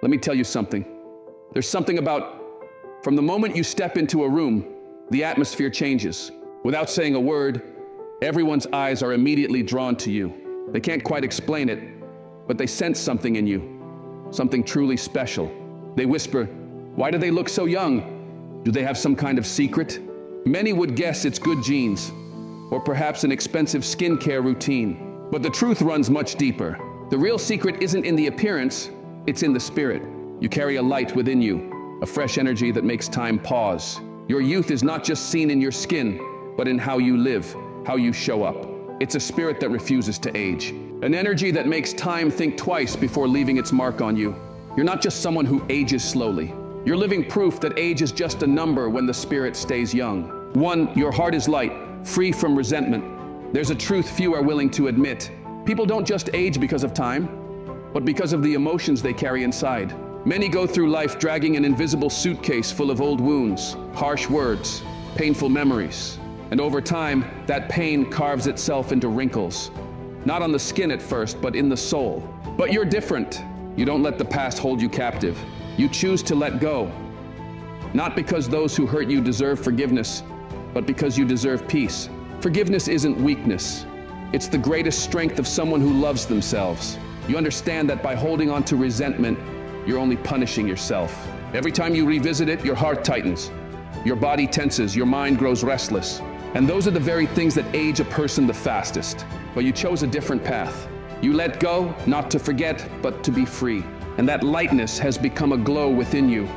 Let me tell you something. There's something about, from the moment you step into a room, the atmosphere changes. Without saying a word, everyone's eyes are immediately drawn to you. They can't quite explain it, but they sense something in you, something truly special. They whisper, "Why do they look so young? Do they have some kind of secret?" Many would guess it's good genes, or perhaps an expensive skincare routine. But the truth runs much deeper. The real secret isn't in the appearance, it's in the spirit. You carry a light within you, a fresh energy that makes time pause. Your youth is not just seen in your skin, but in how you live, how you show up. It's a spirit that refuses to age. An energy that makes time think twice before leaving its mark on you. You're not just someone who ages slowly. You're living proof that age is just a number when the spirit stays young. One, your heart is light, free from resentment. There's a truth few are willing to admit. People don't just age because of time, but because of the emotions they carry inside. Many go through life dragging an invisible suitcase full of old wounds, harsh words, painful memories. And over time, that pain carves itself into wrinkles. Not on the skin at first, but in the soul. But you're different. You don't let the past hold you captive. You choose to let go. Not because those who hurt you deserve forgiveness, but because you deserve peace. Forgiveness isn't weakness. It's the greatest strength of someone who loves themselves. You understand that by holding on to resentment, you're only punishing yourself. Every time you revisit it, your heart tightens, your body tenses, your mind grows restless. And those are the very things that age a person the fastest. But you chose a different path. You let go, not to forget, but to be free. And that lightness has become a glow within you.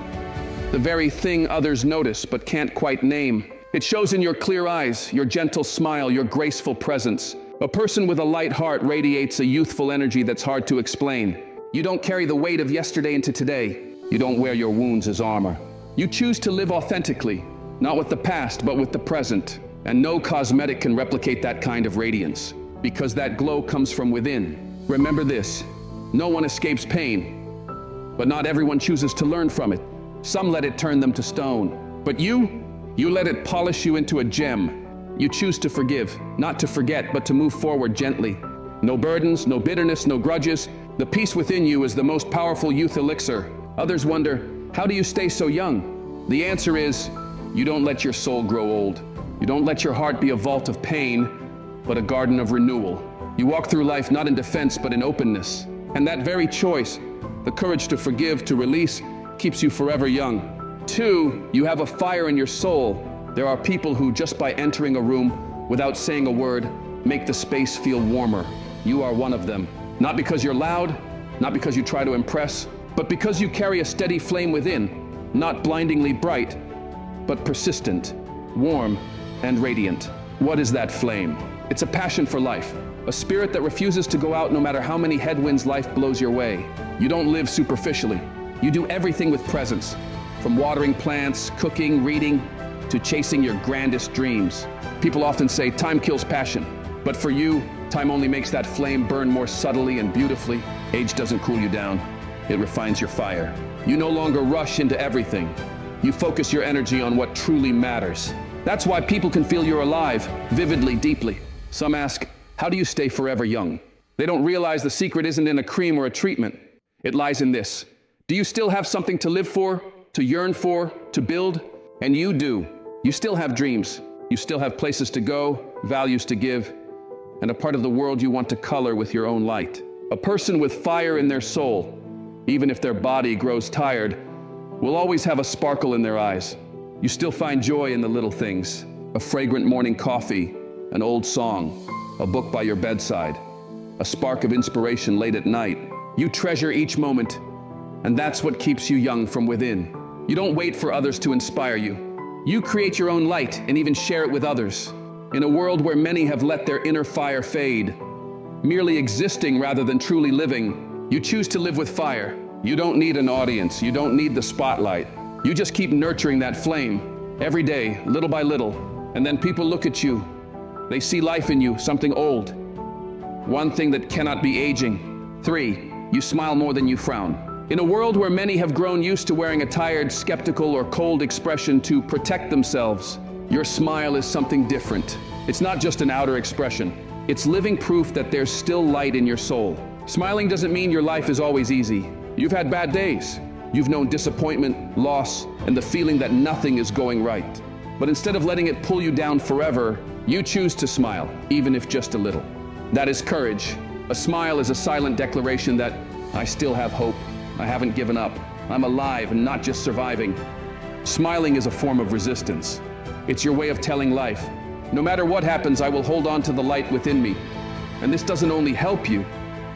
The very thing others notice but can't quite name. It shows in your clear eyes, your gentle smile, your graceful presence. A person with a light heart radiates a youthful energy that's hard to explain. You don't carry the weight of yesterday into today. You don't wear your wounds as armor. You choose to live authentically, not with the past, but with the present. And no cosmetic can replicate that kind of radiance, because that glow comes from within. Remember this, no one escapes pain, but not everyone chooses to learn from it. Some let it turn them to stone. But you let it polish you into a gem. You choose to forgive, not to forget, but to move forward gently. No burdens, no bitterness, no grudges. The peace within you is the most powerful youth elixir. Others wonder, how do you stay so young? The answer is, you don't let your soul grow old. You don't let your heart be a vault of pain, but a garden of renewal. You walk through life not in defense, but in openness. And that very choice, the courage to forgive, to release, keeps you forever young. 2, you have a fire in your soul. There are people who, just by entering a room, without saying a word, make the space feel warmer. You are one of them. Not because you're loud, not because you try to impress, but because you carry a steady flame within, not blindingly bright, but persistent, warm, and radiant. What is that flame? It's a passion for life, a spirit that refuses to go out no matter how many headwinds life blows your way. You don't live superficially. You do everything with presence, from watering plants, cooking, reading, to chasing your grandest dreams. People often say time kills passion, but for you, time only makes that flame burn more subtly and beautifully. Age doesn't cool you down, it refines your fire. You no longer rush into everything. You focus your energy on what truly matters. That's why people can feel you're alive, vividly, deeply. Some ask, how do you stay forever young? They don't realize the secret isn't in a cream or a treatment. It lies in this. Do you still have something to live for, to yearn for, to build? And you do. You still have dreams. You still have places to go, values to give, and a part of the world you want to color with your own light. A person with fire in their soul, even if their body grows tired, will always have a sparkle in their eyes. You still find joy in the little things, a fragrant morning coffee, an old song, a book by your bedside, a spark of inspiration late at night. You treasure each moment, and that's what keeps you young from within. You don't wait for others to inspire you. You create your own light and even share it with others. In a world where many have let their inner fire fade, merely existing rather than truly living, you choose to live with fire. You don't need an audience. You don't need the spotlight. You just keep nurturing that flame every day, little by little. And then people look at you. They see life in you, something old. One thing that cannot be aging. 3, you smile more than you frown. In a world where many have grown used to wearing a tired, skeptical, or cold expression to protect themselves, your smile is something different. It's not just an outer expression. It's living proof that there's still light in your soul. Smiling doesn't mean your life is always easy. You've had bad days. You've known disappointment, loss, and the feeling that nothing is going right. But instead of letting it pull you down forever, you choose to smile, even if just a little. That is courage. A smile is a silent declaration that I still have hope. I haven't given up. I'm alive and not just surviving. Smiling is a form of resistance. It's your way of telling life, no matter what happens, I will hold on to the light within me. And this doesn't only help you,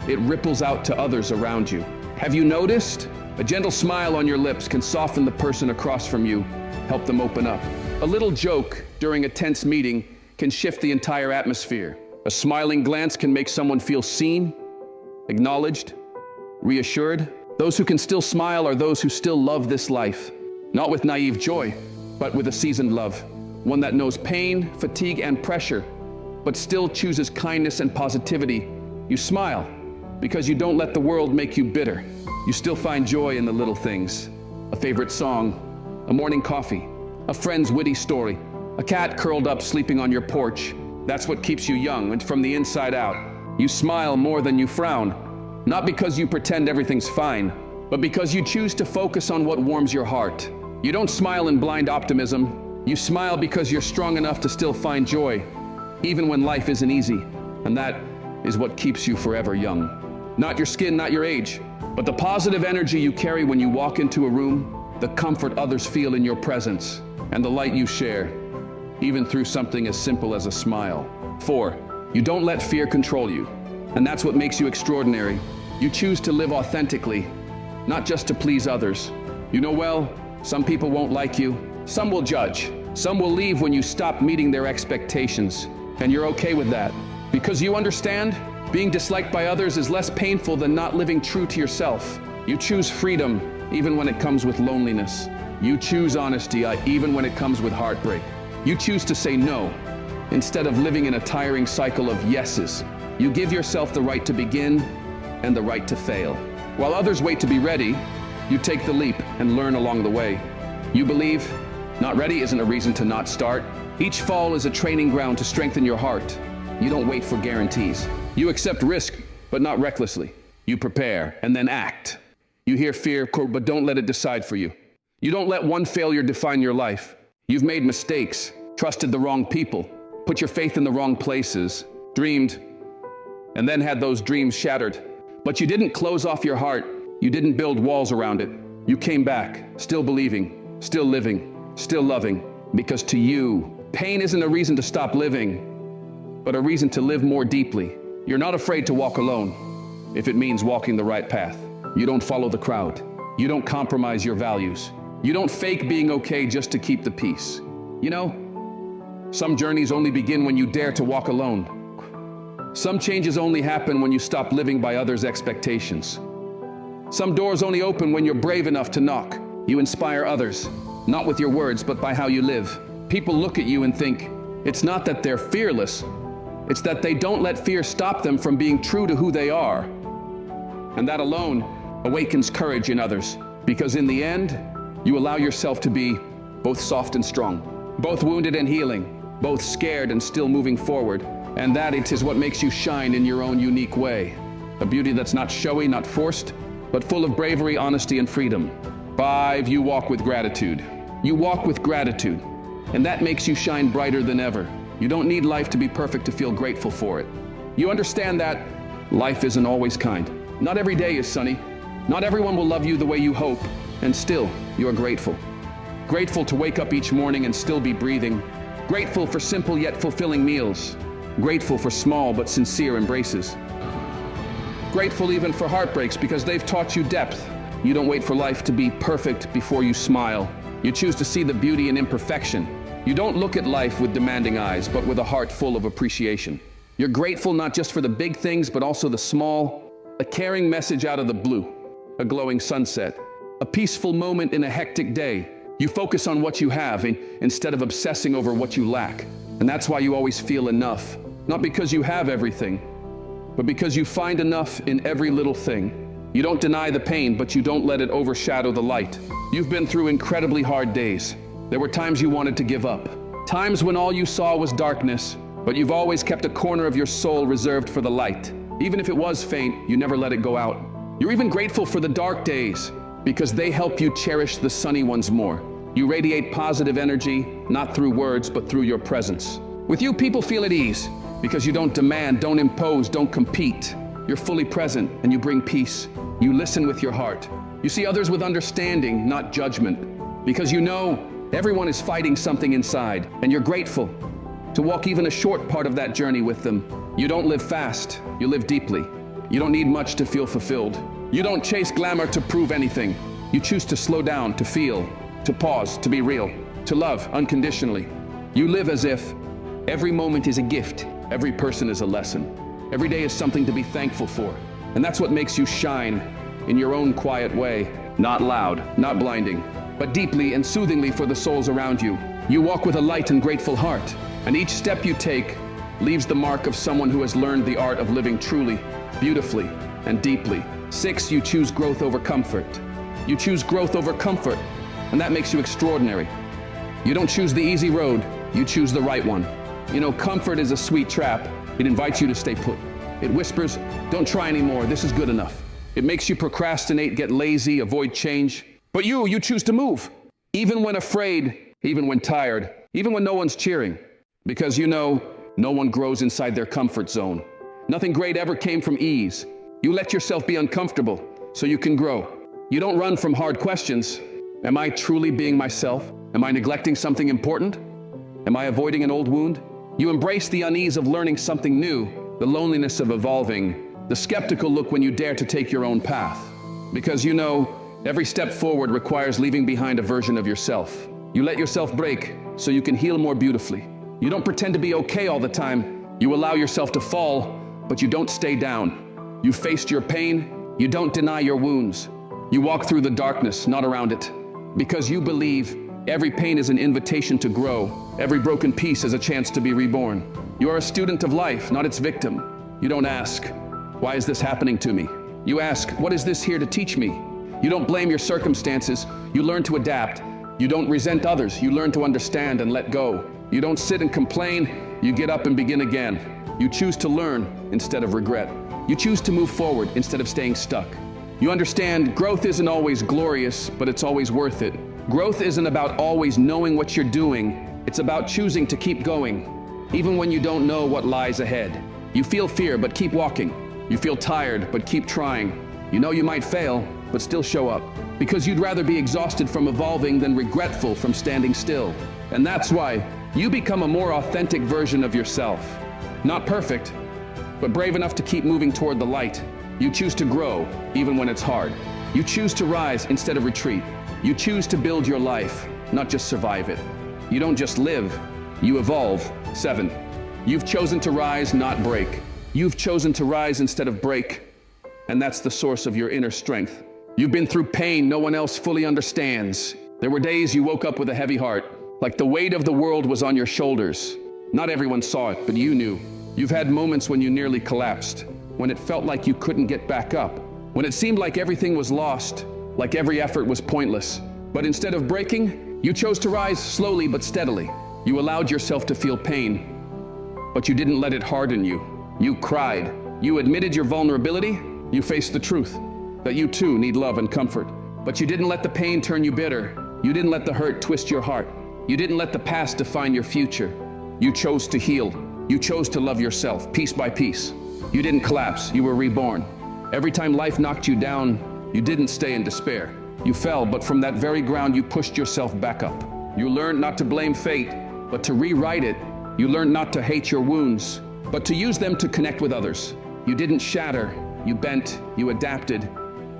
it ripples out to others around you. Have you noticed? A gentle smile on your lips can soften the person across from you, help them open up. A little joke during a tense meeting can shift the entire atmosphere. A smiling glance can make someone feel seen, acknowledged, reassured. Those who can still smile are those who still love this life, not with naive joy, but with a seasoned love. One that knows pain, fatigue, and pressure, but still chooses kindness and positivity. You smile because you don't let the world make you bitter. You still find joy in the little things. A favorite song, a morning coffee, a friend's witty story, a cat curled up sleeping on your porch. That's what keeps you young and from the inside out. You smile more than you frown, not because you pretend everything's fine, but because you choose to focus on what warms your heart. You don't smile in blind optimism. You smile because you're strong enough to still find joy, even when life isn't easy. And that is what keeps you forever young. Not your skin, not your age, but the positive energy you carry when you walk into a room, the comfort others feel in your presence, and the light you share, even through something as simple as a smile. 4, you don't let fear control you. And that's what makes you extraordinary. You choose to live authentically, not just to please others. You know well, some people won't like you. Some will judge. Some will leave when you stop meeting their expectations. And you're okay with that. Because you understand, being disliked by others is less painful than not living true to yourself. You choose freedom, even when it comes with loneliness. You choose honesty, even when it comes with heartbreak. You choose to say no, instead of living in a tiring cycle of yeses. You give yourself the right to begin and the right to fail. While others wait to be ready, you take the leap and learn along the way. You believe not ready isn't a reason to not start. Each fall is a training ground to strengthen your heart. You don't wait for guarantees. You accept risk, but not recklessly. You prepare and then act. You hear fear, but don't let it decide for you. You don't let one failure define your life. You've made mistakes, trusted the wrong people, put your faith in the wrong places, dreamed, and then had those dreams shattered. But you didn't close off your heart. You didn't build walls around it. You came back, still believing, still living, still loving, because to you, pain isn't a reason to stop living, but a reason to live more deeply. You're not afraid to walk alone, if it means walking the right path. You don't follow the crowd. You don't compromise your values. You don't fake being okay just to keep the peace. You know, some journeys only begin when you dare to walk alone. Some changes only happen when you stop living by others' expectations. Some doors only open when you're brave enough to knock. You inspire others, not with your words, but by how you live. People look at you and think, it's not that they're fearless, it's that they don't let fear stop them from being true to who they are. And that alone awakens courage in others, because in the end, you allow yourself to be both soft and strong, both wounded and healing, both scared and still moving forward. And that it is what makes you shine in your own unique way. A beauty that's not showy, not forced, but full of bravery, honesty, and freedom. 5, you walk with gratitude. You walk with gratitude, and that makes you shine brighter than ever. You don't need life to be perfect to feel grateful for it. You understand that life isn't always kind. Not every day is sunny. Not everyone will love you the way you hope, and still, you are grateful. Grateful to wake up each morning and still be breathing. Grateful for simple yet fulfilling meals. Grateful for small but sincere embraces. Grateful even for heartbreaks because they've taught you depth. You don't wait for life to be perfect before you smile. You choose to see the beauty in imperfection. You don't look at life with demanding eyes, but with a heart full of appreciation. You're grateful not just for the big things, but also the small. A caring message out of the blue, a glowing sunset, a peaceful moment in a hectic day. You focus on what you have instead of obsessing over what you lack. And that's why you always feel enough. Not because you have everything, but because you find enough in every little thing. You don't deny the pain, but you don't let it overshadow the light. You've been through incredibly hard days. There were times you wanted to give up. Times when all you saw was darkness, but you've always kept a corner of your soul reserved for the light. Even if it was faint, you never let it go out. You're even grateful for the dark days because they help you cherish the sunny ones more. You radiate positive energy, not through words, but through your presence. With you, people feel at ease because you don't demand, don't impose, don't compete. You're fully present and you bring peace. You listen with your heart. You see others with understanding, not judgment, because you know everyone is fighting something inside, and you're grateful to walk even a short part of that journey with them. You don't live fast, you live deeply. You don't need much to feel fulfilled. You don't chase glamour to prove anything. You choose to slow down, to feel, to pause, to be real, to love unconditionally. You live as if every moment is a gift, every person is a lesson. Every day is something to be thankful for. And that's what makes you shine in your own quiet way. Not loud, not blinding, but deeply and soothingly for the souls around you. You walk with a light and grateful heart, and each step you take leaves the mark of someone who has learned the art of living truly, beautifully, and deeply. 6, you choose growth over comfort. You choose growth over comfort, and that makes you extraordinary. You don't choose the easy road, you choose the right one. You know, comfort is a sweet trap. It invites you to stay put. It whispers, don't try anymore, this is good enough. It makes you procrastinate, get lazy, avoid change. But you choose to move, even when afraid, even when tired, even when no one's cheering. Because you know, no one grows inside their comfort zone. Nothing great ever came from ease. You let yourself be uncomfortable so you can grow. You don't run from hard questions. Am I truly being myself? Am I neglecting something important? Am I avoiding an old wound? You embrace the unease of learning something new, the loneliness of evolving, the skeptical look when you dare to take your own path. Because you know, every step forward requires leaving behind a version of yourself. You let yourself break so you can heal more beautifully. You don't pretend to be okay all the time. You allow yourself to fall, but you don't stay down. You faced your pain. You don't deny your wounds. You walk through the darkness, not around it. Because you believe every pain is an invitation to grow. Every broken piece is a chance to be reborn. You are a student of life, not its victim. You don't ask, why is this happening to me? You ask, what is this here to teach me? You don't blame your circumstances. You learn to adapt. You don't resent others. You learn to understand and let go. You don't sit and complain. You get up and begin again. You choose to learn instead of regret. You choose to move forward instead of staying stuck. You understand growth isn't always glorious, but it's always worth it. Growth isn't about always knowing what you're doing. It's about choosing to keep going, even when you don't know what lies ahead. You feel fear, but keep walking. You feel tired, but keep trying. You know you might fail, but still show up. Because you'd rather be exhausted from evolving than regretful from standing still. And that's why you become a more authentic version of yourself. Not perfect, but brave enough to keep moving toward the light. You choose to grow, even when it's hard. You choose to rise instead of retreat. You choose to build your life, not just survive it. You don't just live, you evolve. 7, you've chosen to rise, not break. You've chosen to rise instead of break, and that's the source of your inner strength. You've been through pain no one else fully understands. There were days you woke up with a heavy heart, like the weight of the world was on your shoulders. Not everyone saw it, but you knew. You've had moments when you nearly collapsed, when it felt like you couldn't get back up, when it seemed like everything was lost, like every effort was pointless. But instead of breaking, you chose to rise slowly but steadily. You allowed yourself to feel pain, but you didn't let it harden you. You cried. You admitted your vulnerability. You faced the truth that you too need love and comfort. But you didn't let the pain turn you bitter. You didn't let the hurt twist your heart. You didn't let the past define your future. You chose to heal. You chose to love yourself, piece by piece. You didn't collapse. You were reborn. Every time life knocked you down, you didn't stay in despair. You fell, but from that very ground, you pushed yourself back up. You learned not to blame fate, but to rewrite it. You learned not to hate your wounds, but to use them to connect with others. You didn't shatter. You bent, you adapted,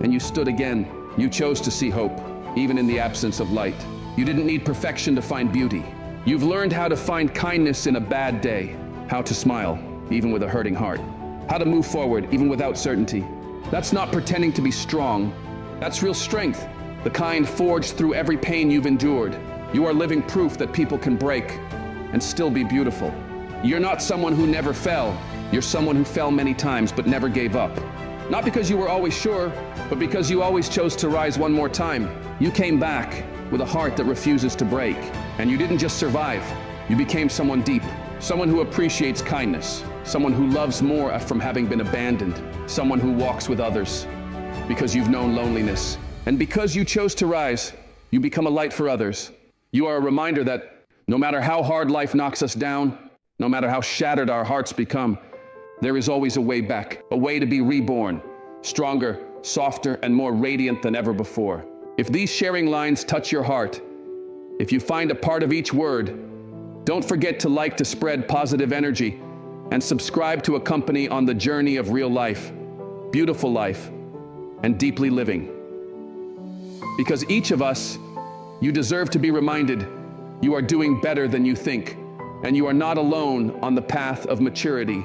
and you stood again. You chose to see hope, even in the absence of light. You didn't need perfection to find beauty. You've learned how to find kindness in a bad day, how to smile, even with a hurting heart, how to move forward, even without certainty. That's not pretending to be strong. That's real strength, the kind forged through every pain you've endured. You are living proof that people can break and still be beautiful. You're not someone who never fell. You're someone who fell many times but never gave up. Not because you were always sure, but because you always chose to rise one more time. You came back with a heart that refuses to break. And you didn't just survive. You became someone deep, someone who appreciates kindness, someone who loves more from having been abandoned, someone who walks with others, because you've known loneliness. And because you chose to rise, you become a light for others. You are a reminder that no matter how hard life knocks us down, no matter how shattered our hearts become, there is always a way back, a way to be reborn, stronger, softer, and more radiant than ever before. If these sharing lines touch your heart, if you find a part of each word, don't forget to like to spread positive energy and subscribe to accompany on the journey of real life, beautiful life, and deeply living. Because each of us, you deserve to be reminded you are doing better than you think, and you are not alone on the path of maturity.